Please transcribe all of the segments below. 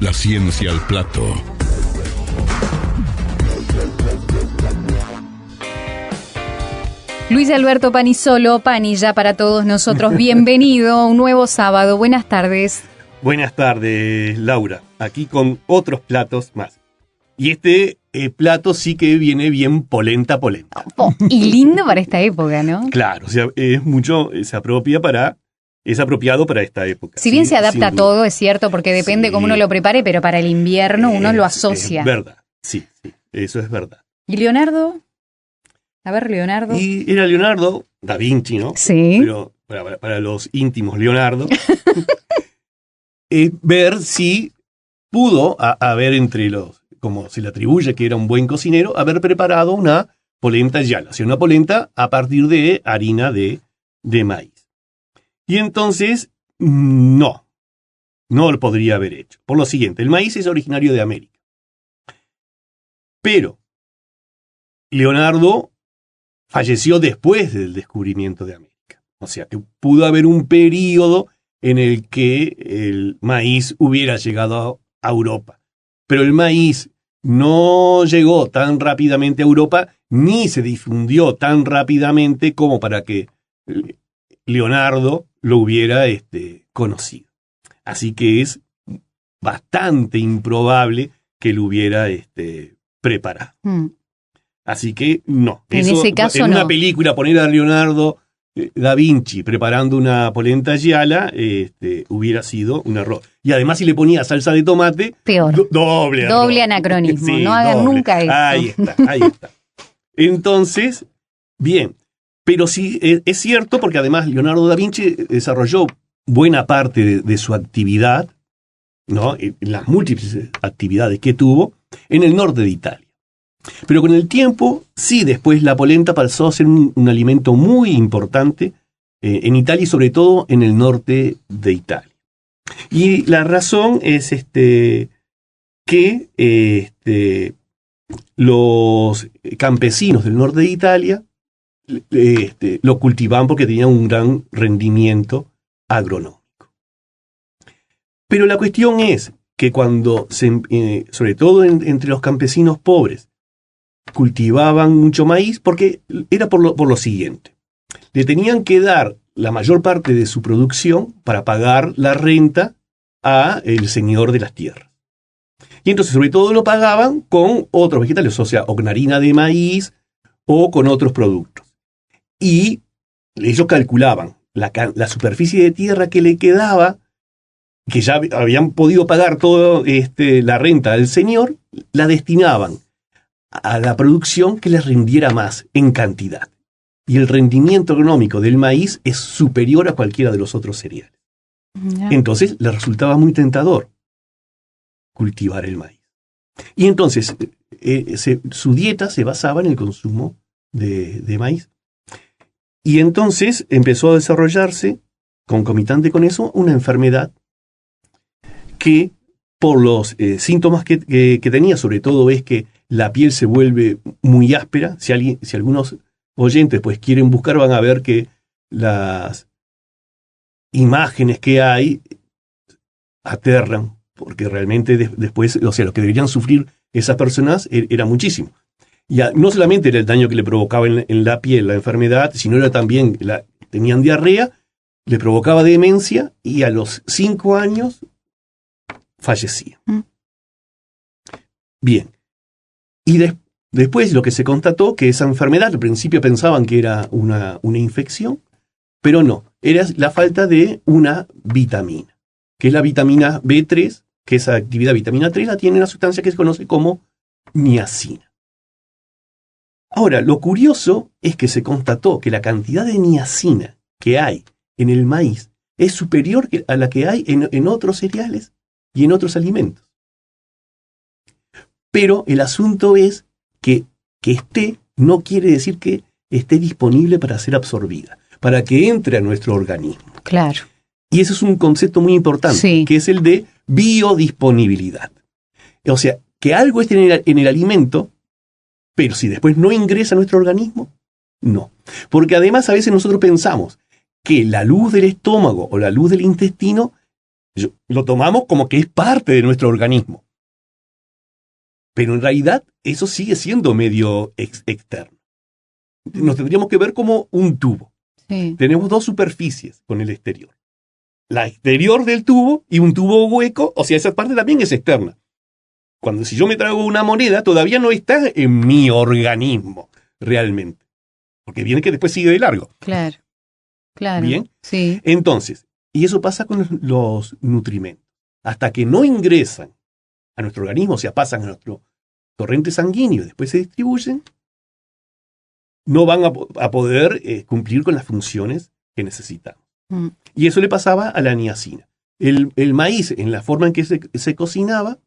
La ciencia al plato. Luis Alberto Panisolo, Pani ya para todos nosotros. Bienvenido a un nuevo sábado. Buenas tardes. Buenas tardes, Laura. Aquí con otros platos más. Y este plato sí que viene bien polenta. Oh, y lindo para esta época, ¿no? Claro, o sea, es apropiado para esta época. Si bien se adapta a todo, es cierto, porque depende cómo uno lo prepare, pero para el invierno uno lo asocia. Es verdad, sí, eso es verdad. ¿Y Leonardo? A ver, Leonardo. Y era Leonardo da Vinci, ¿no? Sí. Pero para los íntimos, Leonardo, ver si pudo haber entre los, como se le atribuye que era un buen cocinero, haber preparado una polenta yala, o sea, una polenta a partir de harina de maíz. Y entonces, no lo podría haber hecho. Por lo siguiente, el maíz es originario de América. Pero Leonardo falleció después del descubrimiento de América. O sea, que pudo haber un periodo en el que el maíz hubiera llegado a Europa. Pero el maíz no llegó tan rápidamente a Europa, ni se difundió tan rápidamente como para que Leonardo lo hubiera conocido. Así que es bastante improbable que lo hubiera preparado. Así que no. En ese caso en no. una película poner a Leonardo da Vinci preparando una polenta yala hubiera sido un error. Y además si le ponía salsa de tomate, peor. Doble anacronismo. Sí, no hagan nunca eso. Ahí está. Entonces, bien. Pero sí, es cierto, porque además Leonardo da Vinci desarrolló buena parte de su actividad, ¿no? Las múltiples actividades que tuvo en el norte de Italia. Pero con el tiempo, sí, después la polenta pasó a ser un alimento muy importante en Italia y sobre todo en el norte de Italia. Y la razón es que los campesinos del norte de Italia lo cultivaban porque tenían un gran rendimiento agronómico. Pero la cuestión es que cuando, sobre todo entre los campesinos pobres, cultivaban mucho maíz, porque era por lo siguiente. Le tenían que dar la mayor parte de su producción para pagar la renta a el señor de las tierras. Y entonces sobre todo lo pagaban con otros vegetales, o sea, o con harina de maíz o con otros productos. Y ellos calculaban la superficie de tierra que le quedaba, que ya habían podido pagar toda la renta al señor, la destinaban a la producción que les rindiera más en cantidad. Y el rendimiento agronómico del maíz es superior a cualquiera de los otros cereales. Entonces les resultaba muy tentador cultivar el maíz. Y entonces su dieta se basaba en el consumo de maíz. Y entonces empezó a desarrollarse, concomitante con eso, una enfermedad que por los síntomas que tenía, sobre todo es que la piel se vuelve muy áspera. Si algunos oyentes pues quieren buscar, van a ver que las imágenes que hay aterran, porque realmente después, o sea, lo que deberían sufrir esas personas era muchísimo. Y no solamente era el daño que le provocaba en la piel la enfermedad, sino era también, tenían diarrea, le provocaba demencia y a los 5 años fallecía. Bien. Y después lo que se constató, que esa enfermedad, al principio pensaban que era una infección, pero no, era la falta de una vitamina, que es la vitamina B3, que esa actividad vitamina 3 la tiene una sustancia que se conoce como niacina. Ahora, lo curioso es que se constató que la cantidad de niacina que hay en el maíz es superior a la que hay en otros cereales y en otros alimentos. Pero el asunto es que no quiere decir que esté disponible para ser absorbida, para que entre a nuestro organismo. Claro. Y ese es un concepto muy importante, sí, que es el de biodisponibilidad. O sea, que algo esté en el alimento, pero si después no ingresa a nuestro organismo, no. Porque además a veces nosotros pensamos que la luz del estómago o la luz del intestino Lo tomamos como que es parte de nuestro organismo. Pero en realidad eso sigue siendo medio externo. Nos tendríamos que ver como un tubo. Sí. Tenemos dos superficies con el exterior. La exterior del tubo y un tubo hueco, o sea, esa parte también es externa. Si yo me trago una moneda, todavía no está en mi organismo, realmente. Porque viene que después sigue de largo. Claro. Bien. Sí. Entonces, y eso pasa con los nutrimentos. Hasta que no ingresan a nuestro organismo, o sea, pasan a nuestro torrente sanguíneo y después se distribuyen, no van a poder cumplir con las funciones que necesitamos. Y eso le pasaba a la niacina. El maíz, en la forma en que se cocinaba,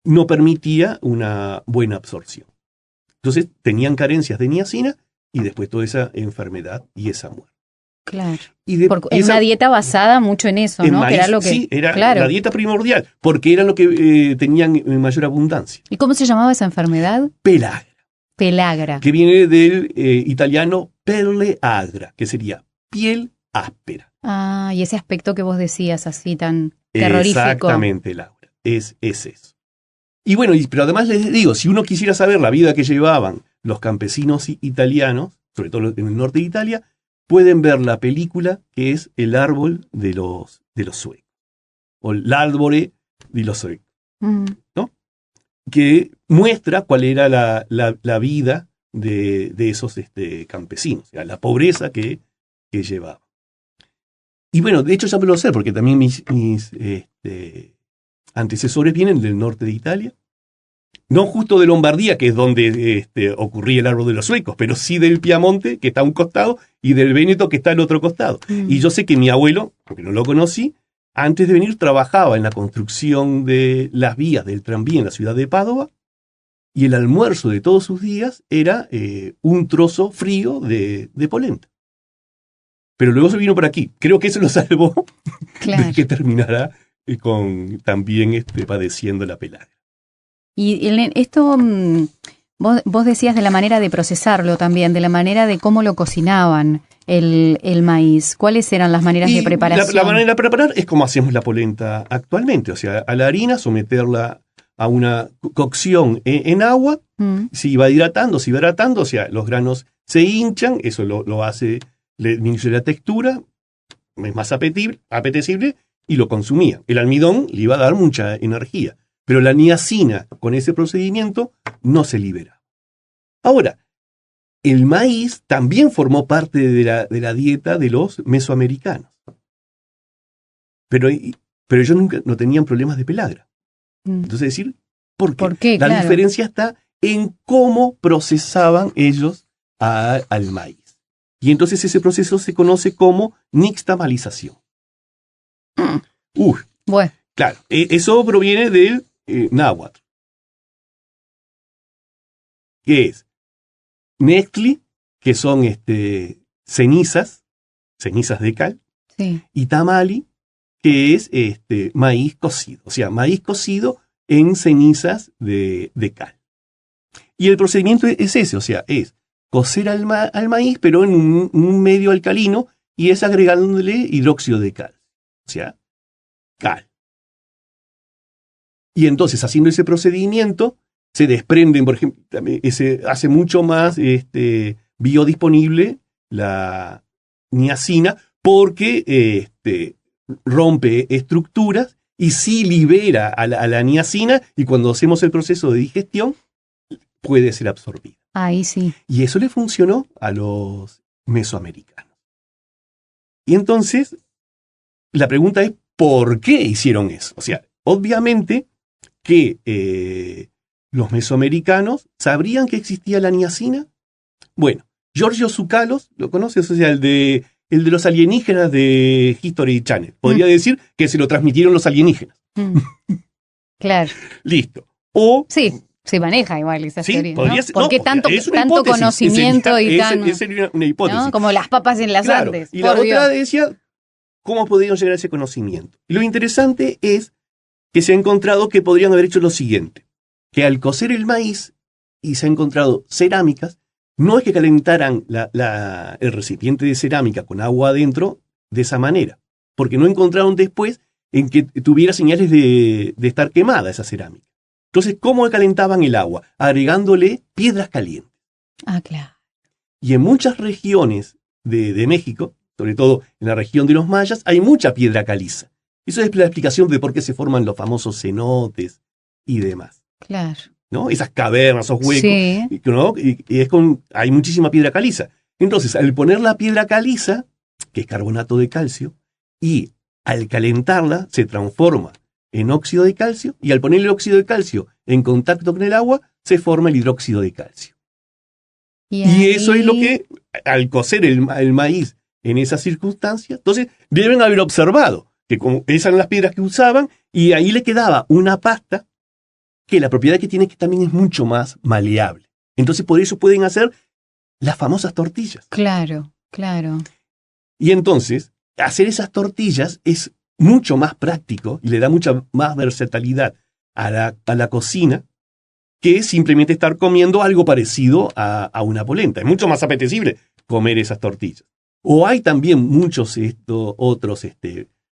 no permitía una buena absorción. Entonces tenían carencias de niacina y después toda esa enfermedad y esa muerte. Claro. Porque una dieta basada mucho en eso, ¿no? Maíz, que era lo que, sí, era claro. la dieta primordial, porque era lo que tenían en mayor abundancia. ¿Y cómo se llamaba esa enfermedad? Pelagra. Pelagra. Que viene del italiano pelle agra, que sería piel áspera. Ah, y ese aspecto que vos decías así tan terrorífico. Exactamente, Laura. Es eso. Y bueno, pero además les digo, si uno quisiera saber la vida que llevaban los campesinos italianos, sobre todo en el norte de Italia, pueden ver la película que es El árbol de los suecos, o L'Arbore di los suecos, ¿no? Que muestra cuál era la vida de esos campesinos, o sea, la pobreza que llevaban. Y bueno, de hecho ya me lo sé, porque también mis antecesores vienen del norte de Italia, no justo de Lombardía, que es donde ocurría el árbol de los suecos, pero sí del Piamonte, que está a un costado, y del Véneto, que está al otro costado. Y yo sé que mi abuelo, porque no lo conocí, antes de venir trabajaba en la construcción de las vías del tranvía en la ciudad de Padova, y el almuerzo de todos sus días era un trozo frío de polenta. Pero luego se vino por aquí. Creo que eso lo salvó de que terminara también padeciendo la pelagra. Y esto, vos decías de la manera de procesarlo también, de la manera de cómo lo cocinaban el maíz. ¿Cuáles eran las maneras de preparación? La manera de preparar es como hacemos la polenta actualmente. O sea, a la harina someterla a una cocción en agua, se va hidratando, o sea, los granos se hinchan, eso lo hace, le disminuye la textura, es más apetecible y lo consumía. El almidón le iba a dar mucha energía. Pero la niacina, con ese procedimiento, no se libera. Ahora, el maíz también formó parte de la dieta de los mesoamericanos. Pero ellos nunca no tenían problemas de pelagra. Entonces, decir, ¿por qué? La diferencia está en cómo procesaban ellos al maíz. Y entonces ese proceso se conoce como nixtamalización. Bueno. Claro, eso proviene del náhuatl, que es nextli, que son cenizas de cal, sí. Y tamali, que es maíz cocido, o sea, maíz cocido en cenizas de cal. Y el procedimiento es ese, o sea, es cocer al maíz, pero en un medio alcalino, y es agregándole hidróxido de cal, o sea, cal. Y entonces, haciendo ese procedimiento, se desprenden, por ejemplo, hace mucho más biodisponible la niacina, porque rompe estructuras y sí libera a la niacina, y cuando hacemos el proceso de digestión, puede ser absorbida. Ahí sí. Y eso le funcionó a los mesoamericanos. Y entonces, la pregunta es, ¿por qué hicieron eso? O sea, obviamente que los mesoamericanos sabrían que existía la niacina. Bueno, Giorgio Tsoukalos, ¿lo conoces? O sea, el de los alienígenas de History Channel. Podría decir que se lo transmitieron los alienígenas. Claro. Listo. Sí, se maneja igual esa teoría, ¿no? Ser, ¿Por qué tanto conocimiento y tan... Esa sería una hipótesis. ¿no? Como las papas en las Andes. Y la otra decía, ¿cómo podrían llegar a ese conocimiento? Y lo interesante es que se ha encontrado que podrían haber hecho lo siguiente, que al cocer el maíz, y se ha encontrado cerámicas, no es que calentaran el recipiente de cerámica con agua adentro de esa manera, porque no encontraron después en que tuviera señales de estar quemada esa cerámica. Entonces, ¿cómo calentaban el agua? Agregándole piedras calientes. Ah, claro. Y en muchas regiones de México, sobre todo en la región de los mayas, hay mucha piedra caliza. Eso es la explicación de por qué se forman los famosos cenotes y demás. Claro. ¿No? Esas cavernas, esos huecos, Sí. ¿no? Y hay muchísima piedra caliza. Entonces, al poner la piedra caliza, que es carbonato de calcio, y al calentarla se transforma en óxido de calcio, y al poner el óxido de calcio en contacto con el agua, se forma el hidróxido de calcio. Y eso es lo que, al cocer el maíz en esa circunstancia, entonces deben haber observado que como esas eran las piedras que usaban, y ahí le quedaba una pasta que la propiedad que tiene que también es mucho más maleable. Entonces por eso pueden hacer las famosas tortillas. Claro, claro. Y entonces, hacer esas tortillas es mucho más práctico y le da mucha más versatilidad a la cocina que simplemente estar comiendo algo parecido a una polenta. Es mucho más apetecible comer esas tortillas. O hay también muchos otros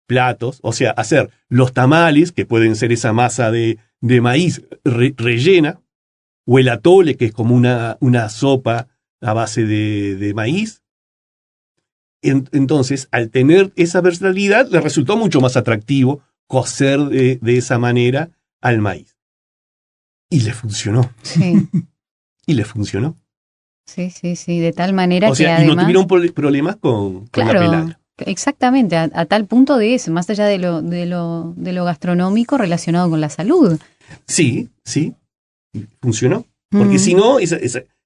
platos, o sea, hacer los tamales, que pueden ser esa masa de maíz rellena, o el atole, que es como una sopa a base de maíz. Entonces, al tener esa versatilidad, le resultó mucho más atractivo cocer de esa manera al maíz. Y le funcionó. Sí. Y le funcionó. Sí, sí, sí, de tal manera O sea, que y además... no tuvieron problemas con la Claro, pelara. exactamente, a tal punto de eso, más allá de lo gastronómico relacionado con la salud. Sí, sí, funcionó. Porque si no,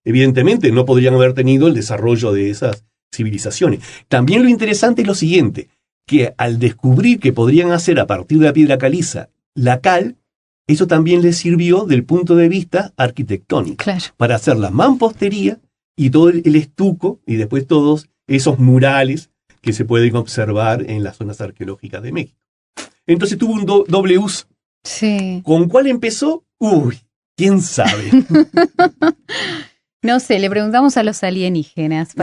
evidentemente no podrían haber tenido el desarrollo de esas civilizaciones. También lo interesante es lo siguiente, que al descubrir que podrían hacer a partir de la piedra caliza la cal, eso también les sirvió del punto de vista arquitectónico, Claro. para hacer la mampostería y todo el estuco y después todos esos murales que se pueden observar en las zonas arqueológicas de México. Entonces tuvo un doble uso. Sí. ¿Con cuál empezó? Uy, quién sabe. No sé, le preguntamos a los alienígenas.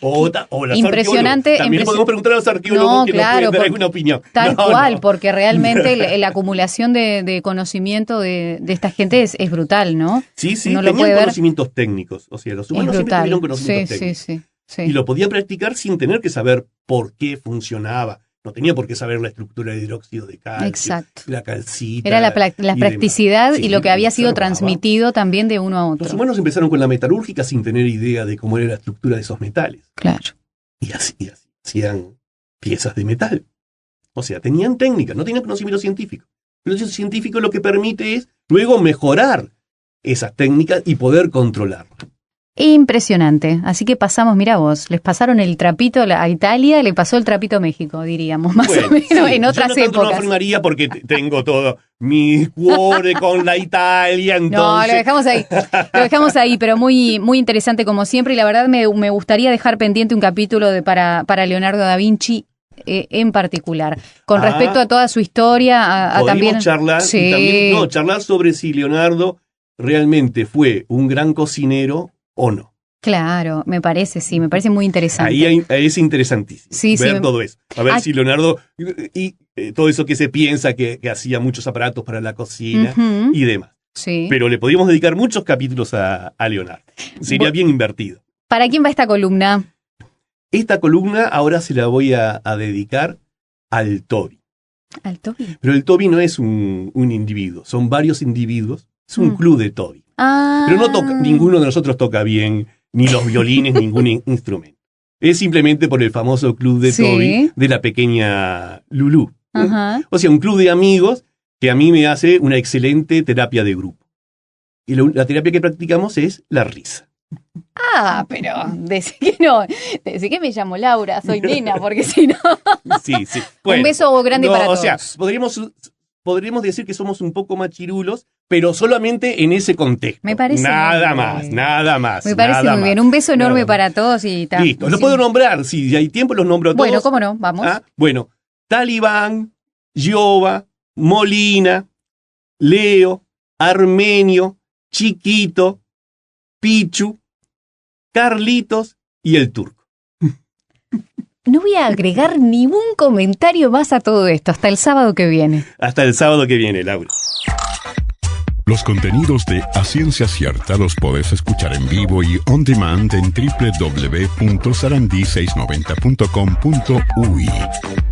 O los Impresionante. arqueólogos. También podemos preguntar a los arqueólogos que nos pueden dar alguna opinión. Tal cual, porque realmente la acumulación de conocimiento de esta gente es brutal, ¿no? Sí, sí, Uno tenían conocimientos técnicos. O sea, los humanos siempre tuvieron conocimientos técnicos. Sí. Y lo podían practicar sin tener que saber por qué funcionaba. No tenía por qué saber la estructura del hidróxido de calcio. Exacto. La calcita. Era la practicidad y lo que había sido observaba. Transmitido también de uno a otro. Los humanos empezaron con la metalúrgica sin tener idea de cómo era la estructura de esos metales. Claro. Y así hacían piezas de metal. O sea, tenían técnica, no tenían conocimiento científico. Pero el científico lo que permite es luego mejorar esas técnicas y poder controlarlas. Impresionante. Así que pasamos, mira vos, les pasaron el trapito a Italia, le pasó el trapito a México, diríamos, más o menos, sí, en otras épocas. Yo no afirmaría porque tengo todo mi cuore con la Italia, entonces... No, lo dejamos ahí, pero muy, muy interesante como siempre, y la verdad me gustaría dejar pendiente un capítulo para Leonardo da Vinci en particular, con respecto a toda su historia, a también... charlar, sí. Y también, charlar sobre si Leonardo realmente fue un gran cocinero o no. Claro, me parece muy interesante. Ahí es interesantísimo ver todo eso. A ver si Leonardo y todo eso que se piensa que hacía muchos aparatos para la cocina y demás. Sí. Pero le podríamos dedicar muchos capítulos a Leonardo. Sería bien invertido. ¿Para quién va esta columna? Esta columna ahora se la voy a dedicar al Toby. ¿Al Toby? Pero el Toby no es un individuo, son varios individuos. Es un club de Toby. Pero ninguno de nosotros toca bien, ni los violines, ningún instrumento. Es simplemente por el famoso club de Toby de la pequeña Lulú. O sea, un club de amigos que a mí me hace una excelente terapia de grupo. Y la terapia que practicamos es la risa. Pero decí que no, decí que me llamo Laura, soy nena, porque si no... Sí. Bueno, un beso grande para todos. O sea, podríamos decir que somos un poco machirulos, pero solamente en ese contexto. Me parece nada más. Me parece muy bien. Un beso enorme para todos y tal. Listo, lo puedo nombrar, si hay tiempo los nombro a todos. Bueno, cómo no, vamos. Bueno, Talibán, Giova, Molina, Leo, Armenio, Chiquito, Pichu, Carlitos y el Turco. no voy a agregar ningún comentario más a todo esto. Hasta el sábado que viene. Hasta el sábado que viene, Laura. Los contenidos de A Ciencia Cierta los podés escuchar en vivo y on demand en www.sarandí690.com.uy.